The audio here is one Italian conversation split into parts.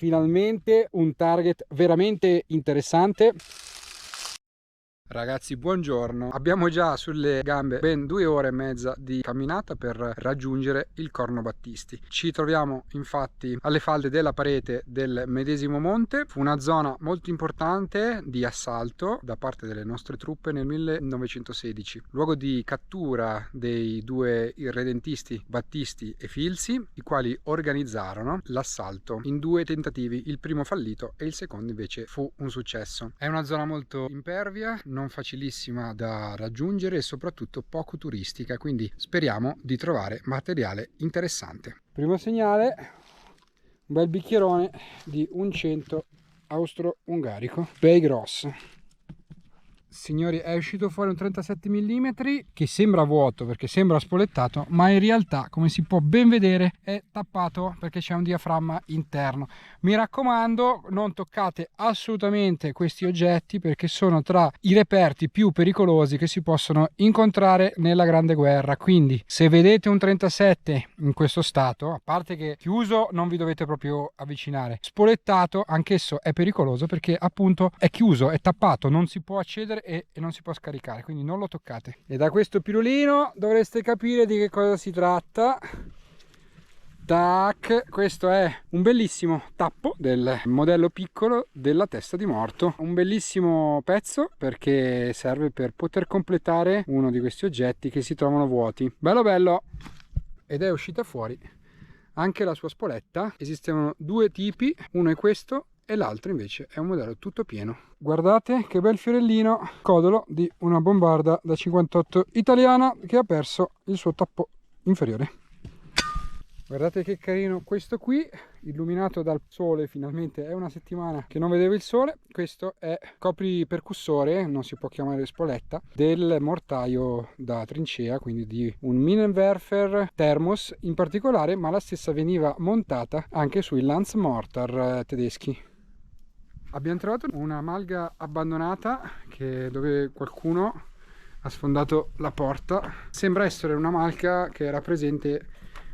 Finalmente un target veramente interessante. Ragazzi, buongiorno. Abbiamo già sulle gambe ben 2 ore e mezza di camminata per raggiungere il Corno Battisti. Ci troviamo infatti alle falde della parete del medesimo monte. Fu una zona molto importante di assalto da parte delle nostre truppe nel 1916, luogo di cattura dei due irredentisti Battisti e Filzi, i quali organizzarono l'assalto in 2 tentativi, il primo fallito e il secondo invece fu un successo. È una zona molto impervia, non facilissima da raggiungere e soprattutto poco turistica, quindi speriamo di trovare materiale interessante. Primo segnale, un bel bicchierone di un 100 austro-ungarico, bei grosso. Signori, è uscito fuori un 37 mm che sembra vuoto perché sembra spolettato, ma in realtà, come si può ben vedere, è tappato perché c'è un diaframma interno. Mi raccomando, non toccate assolutamente questi oggetti perché sono tra i reperti più pericolosi che si possono incontrare nella Grande Guerra. Quindi se vedete un 37 in questo stato, a parte che chiuso non vi dovete proprio avvicinare, spolettato anch'esso è pericoloso perché appunto è chiuso, è tappato, non si può accedere e non si può scaricare, quindi non lo toccate. E da questo pirulino dovreste capire di che cosa si tratta. Tac, questo è un bellissimo tappo del modello piccolo della testa di morto, un bellissimo pezzo perché serve per poter completare uno di questi oggetti che si trovano vuoti. Bello bello. Ed è uscita fuori anche la sua spoletta. Esistevano 2 tipi, uno è questo e l'altro invece è un modello tutto pieno. Guardate che bel fiorellino, codolo di una bombarda da 58 italiana che ha perso il suo tappo inferiore. Guardate che carino questo qui, illuminato dal sole, finalmente è una settimana che non vedevo il sole. Questo è copripercussore, non si può chiamare spoletta, del mortaio da trincea, quindi di un Minenwerfer Thermos in particolare, ma la stessa veniva montata anche sui Lanzmortar tedeschi. Abbiamo trovato una malga abbandonata dove qualcuno ha sfondato la porta. Sembra essere una malga che era presente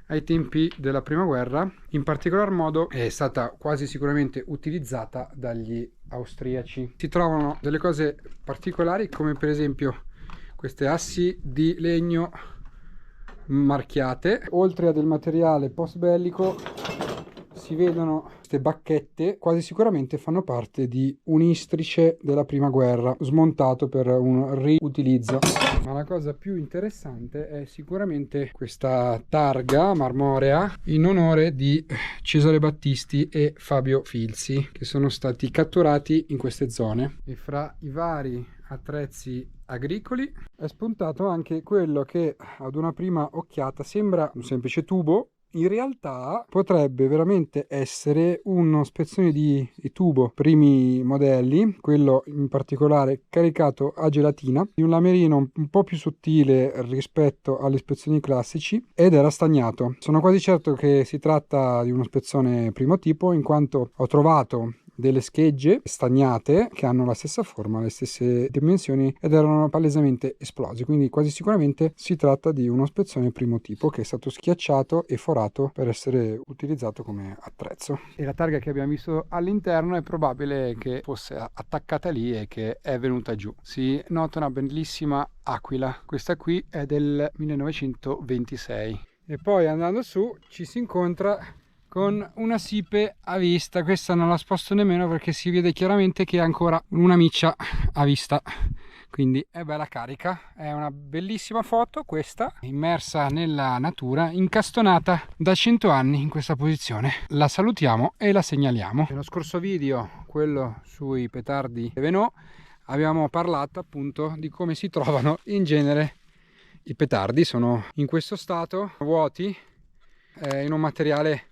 ai tempi della prima guerra, in particolar modo è stata quasi sicuramente utilizzata dagli austriaci. Si trovano delle cose particolari come per esempio queste assi di legno marchiate, oltre a del materiale post bellico si vedono queste bacchette, quasi sicuramente fanno parte di un istrice della prima guerra smontato per un riutilizzo. Ma la cosa più interessante è sicuramente questa targa marmorea in onore di Cesare Battisti e Fabio Filzi, che sono stati catturati in queste zone. E fra i vari attrezzi agricoli è spuntato anche quello che ad una prima occhiata sembra un semplice tubo. In realtà potrebbe veramente essere uno spezzone di tubo primi modelli, quello in particolare caricato a gelatina, di un lamerino un po' più sottile rispetto alle spezzoni classici ed era stagnato. Sono quasi certo che si tratta di uno spezzone primo tipo, in quanto ho trovato delle schegge stagnate che hanno la stessa forma, le stesse dimensioni ed erano palesemente esplosi, quindi quasi sicuramente si tratta di uno spezzone primo tipo che è stato schiacciato e forato per essere utilizzato come attrezzo. E la targa che abbiamo visto all'interno è probabile che fosse attaccata lì e che è venuta giù. Si nota una bellissima aquila, questa qui è del 1926. E poi andando su ci si incontra con una siepe a vista. Questa non la sposto nemmeno perché si vede chiaramente che è ancora una miccia a vista, quindi è bella carica. È una bellissima foto questa, immersa nella natura, incastonata da 100 anni in questa posizione. La salutiamo e la segnaliamo. Nello scorso video, quello sui petardi Venot, abbiamo parlato appunto di come si trovano in genere i petardi. Sono in questo stato, vuoti, in un materiale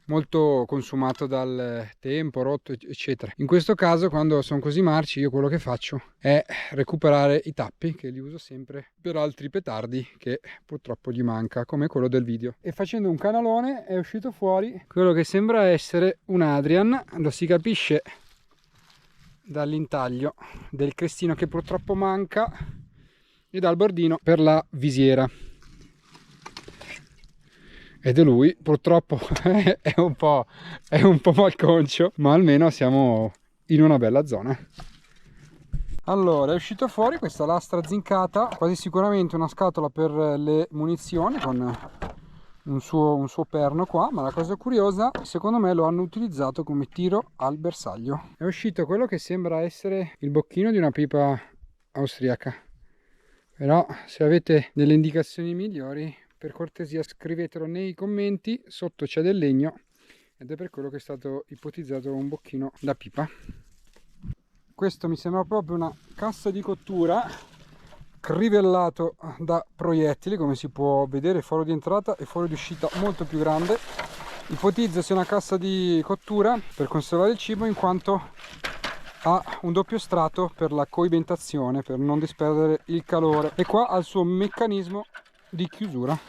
molto consumato dal tempo, rotto eccetera. In questo caso, quando sono così marci, io quello che faccio è recuperare i tappi, che li uso sempre per altri petardi che purtroppo gli manca, come quello del video. E facendo un canalone è uscito fuori quello che sembra essere un Adrian, lo si capisce dall'intaglio del crestino che purtroppo manca e dal bordino per la visiera. ed è lui. Purtroppo è un po' malconcio, ma almeno siamo in una bella zona. Allora, è uscito fuori questa lastra zincata, quasi sicuramente una scatola per le munizioni con un suo perno qua, ma la cosa curiosa, secondo me lo hanno utilizzato come tiro al bersaglio. È uscito quello che sembra essere il bocchino di una pipa austriaca, però se avete delle indicazioni migliori, per cortesia scrivetelo nei commenti. Sotto c'è del legno ed è per quello che è stato ipotizzato un bocchino da pipa. Questo mi sembra proprio una cassa di cottura crivellato da proiettili, come si può vedere, foro di entrata e foro di uscita molto più grande. Ipotizzo sia una cassa di cottura per conservare il cibo, in quanto ha un doppio strato per la coibentazione, per non disperdere il calore, e qua ha il suo meccanismo di chiusura.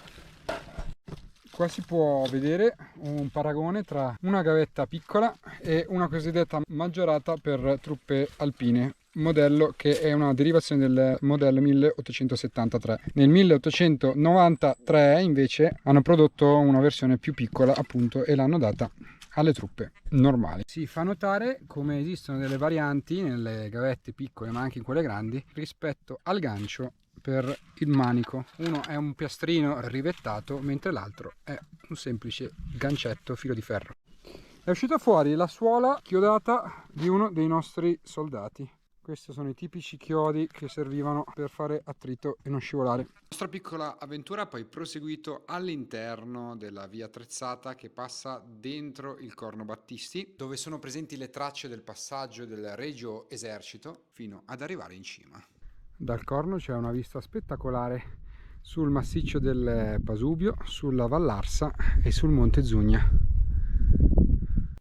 Qua si può vedere un paragone tra una gavetta piccola e una cosiddetta maggiorata per truppe alpine, modello che è una derivazione del modello 1873. Nel 1893 invece hanno prodotto una versione più piccola, appunto, e l'hanno data alle truppe normali. Si fa notare come esistono delle varianti nelle gavette piccole, ma anche in quelle grandi, rispetto al gancio per il manico. Uno è un piastrino rivettato, mentre l'altro è un semplice gancetto filo di ferro. È uscita fuori la suola chiodata di uno dei nostri soldati. Questi sono i tipici chiodi che servivano per fare attrito e non scivolare. La nostra piccola avventura ha poi proseguito all'interno della via attrezzata che passa dentro il Corno Battisti, dove sono presenti le tracce del passaggio del Regio Esercito fino ad arrivare in cima. Dal Corno c'è una vista spettacolare sul massiccio del Pasubio, sulla Vallarsa e sul Monte Zugna.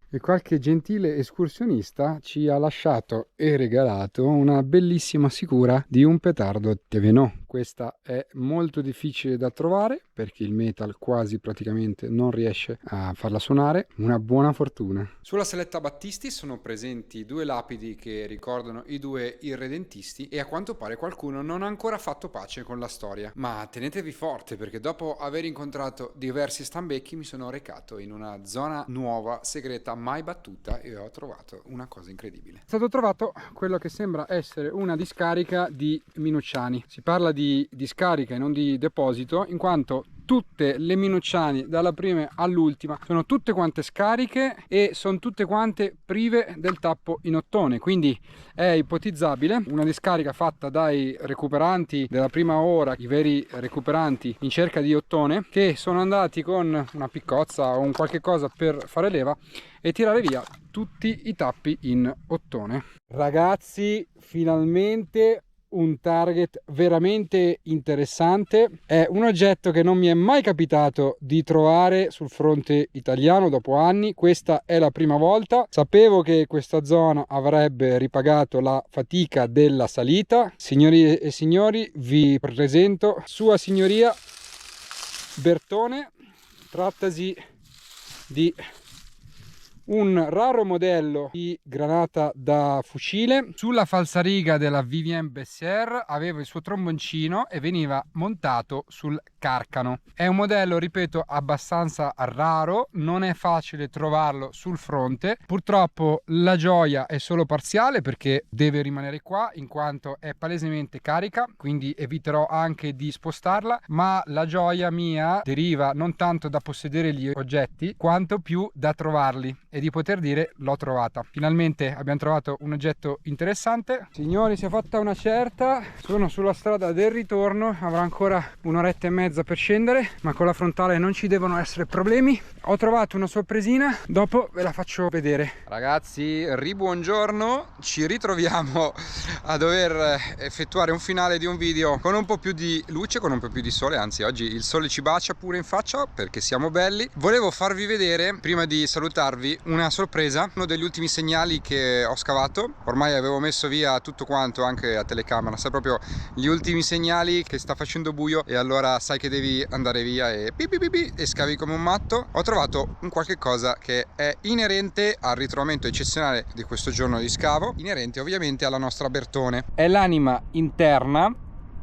E qualche gentile escursionista ci ha lasciato e regalato una bellissima sicura di un petardo Thévenot. Questa è molto difficile da trovare perché il metal quasi praticamente non riesce a farla suonare. Una buona fortuna. Sulla saletta Battisti sono presenti due lapidi che ricordano i due irredentisti, e a quanto pare qualcuno non ha ancora fatto pace con la storia. Ma tenetevi forte, perché dopo aver incontrato diversi stambecchi mi sono recato in una zona nuova, segreta, mai battuta, e ho trovato una cosa incredibile. È stato trovato quello che sembra essere una discarica di Minucciani. Si parla di discarica e non di deposito, in quanto tutte le Minucciani dalla prima all'ultima sono tutte quante scariche e sono tutte quante prive del tappo in ottone, quindi è ipotizzabile una discarica fatta dai recuperanti della prima ora, i veri recuperanti in cerca di ottone, che sono andati con una piccozza o un qualche cosa per fare leva e tirare via tutti i tappi in ottone. Ragazzi, finalmente un target veramente interessante. È un oggetto che non mi è mai capitato di trovare sul fronte italiano dopo anni. Questa è la prima volta. Sapevo che questa zona avrebbe ripagato la fatica della salita. Signori e signori, vi presento Sua Signoria Bertone. Trattasi di un raro modello di granata da fucile. Sulla falsariga della Vivien Bessières aveva il suo tromboncino e veniva montato sul carcano. È un modello, ripeto, abbastanza raro, non è facile trovarlo sul fronte. Purtroppo la gioia è solo parziale perché deve rimanere qua in quanto è palesemente carica, quindi eviterò anche di spostarla, ma la gioia mia deriva non tanto da possedere gli oggetti quanto più da trovarli e di poter dire l'ho trovata. Finalmente abbiamo trovato un oggetto interessante. Signori, si è fatta una certa, sono sulla strada del ritorno, avrò ancora un'oretta e mezza per scendere, ma con la frontale non ci devono essere problemi. Ho trovato una sorpresina, dopo ve la faccio vedere. Ragazzi, ribuongiorno, ci ritroviamo a dover effettuare un finale di un video con un po' più di luce, con un po' più di sole, anzi oggi il sole ci bacia pure in faccia perché siamo belli. Volevo farvi vedere, prima di salutarvi, una sorpresa, uno degli ultimi segnali che ho scavato. Ormai avevo messo via tutto quanto, anche a telecamera, sai, proprio gli ultimi segnali che sta facendo buio e allora sai che devi andare via e e scavi come un matto. Ho trovato un qualche cosa che è inerente al ritrovamento eccezionale di questo giorno di scavo, inerente ovviamente alla nostra Bertone. È l'anima interna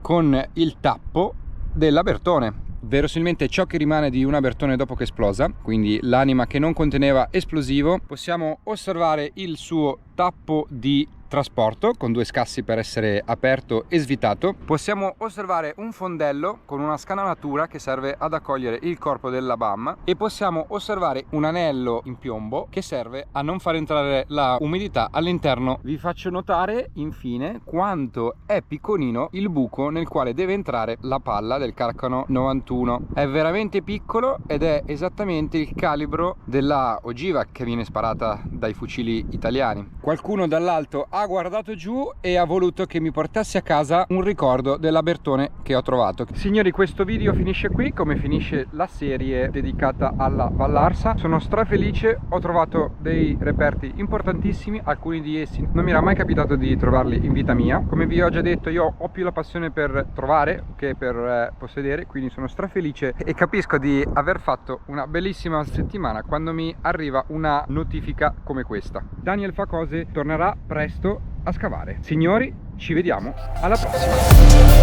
con il tappo della Bertone. verosimilmente ciò che rimane di una Bertone dopo che è esplosa, quindi l'anima che non conteneva esplosivo. Possiamo osservare il suo tappo di trasporto con 2 scassi per essere aperto e svitato. Possiamo osservare un fondello con una scanalatura che serve ad accogliere il corpo della BAM e possiamo osservare un anello in piombo che serve a non far entrare la umidità all'interno. Vi faccio notare infine quanto è piccolino il buco nel quale deve entrare la palla del Carcano 91. È veramente piccolo ed è esattamente il calibro della ogiva che viene sparata dai fucili italiani. Qualcuno dall'alto ha guardato giù e ha voluto che mi portassi a casa un ricordo della Bertone che ho trovato. Signori, questo video finisce qui, come finisce la serie dedicata alla Vallarsa. Sono strafelice, ho trovato dei reperti importantissimi, alcuni di essi non mi era mai capitato di trovarli in vita mia. Come vi ho già detto, io ho più la passione per trovare che per possedere, quindi sono strafelice e capisco di aver fatto una bellissima settimana quando mi arriva una notifica come questa. Daniel Fa Cose tornerà presto a scavare. Signori, ci vediamo alla prossima.